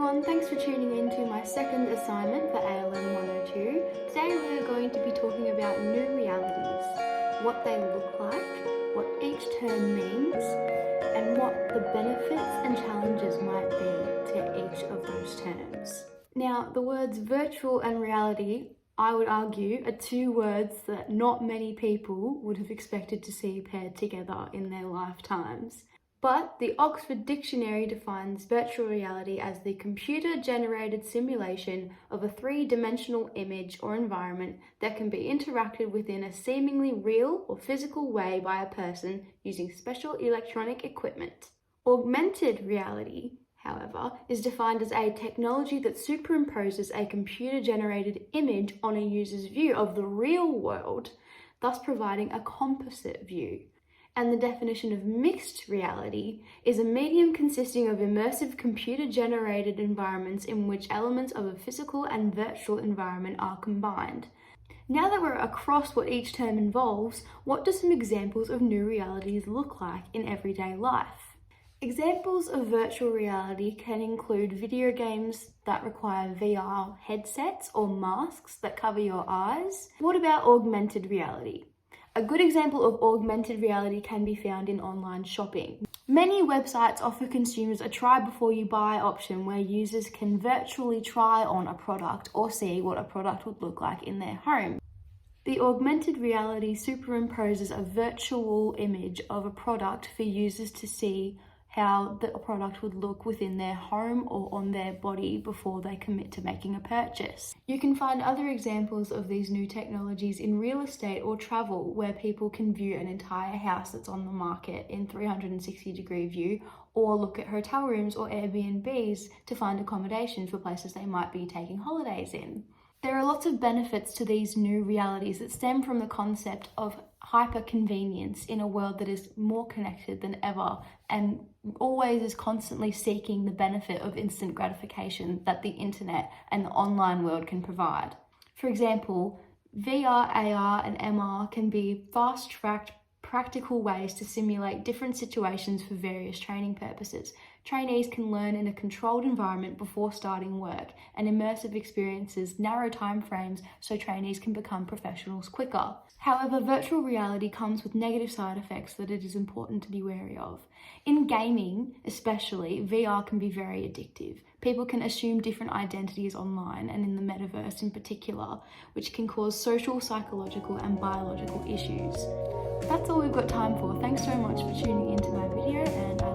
everyone, thanks for tuning in to my second assignment for ALM102. Today we are going to be talking about new realities, what they look like, what each term means, and what the benefits and challenges might be to each of those terms. Now, the words virtual and reality, I would argue, are two words that not many people would have expected to see paired together in their lifetimes. But the Oxford Dictionary defines virtual reality as the computer-generated simulation of a three-dimensional image or environment that can be interacted within a seemingly real or physical way by a person using special electronic equipment. Augmented reality, however, is defined as a technology that superimposes a computer-generated image on a user's view of the real world, thus providing a composite view. And the definition of mixed reality is a medium consisting of immersive computer-generated environments in which elements of a physical and virtual environment are combined. Now that we're across what each term involves, what do some examples of new realities look like in everyday life? Examples of virtual reality can include video games that require VR headsets or masks that cover your eyes. What about augmented reality? A good example of augmented reality can be found in online shopping. Many websites offer consumers a try before you buy option where users can virtually try on a product or see what a product would look like in their home. The augmented reality superimposes a virtual image of a product for users to see how the product would look within their home or on their body before they commit to making a purchase. You can find other examples of these new technologies in real estate or travel, where people can view an entire house that's on the market in 360-degree view, or look at hotel rooms or Airbnbs to find accommodation for places they might be taking holidays in. There are lots of benefits to these new realities that stem from the concept of hyper-convenience in a world that is more connected than ever and always is constantly seeking the benefit of instant gratification that the internet and the online world can provide. For example, VR, AR and MR can be fast-tracked practical ways to simulate different situations for various training purposes. Trainees can learn in a controlled environment before starting work, and immersive experiences narrow time frames so trainees can become professionals quicker. However, virtual reality comes with negative side effects that it is important to be wary of. In gaming, especially, VR can be very addictive. People can assume different identities online and in the metaverse in particular, which can cause social, psychological and biological issues. That's all we've got time for. Thanks so much for tuning into my video, and I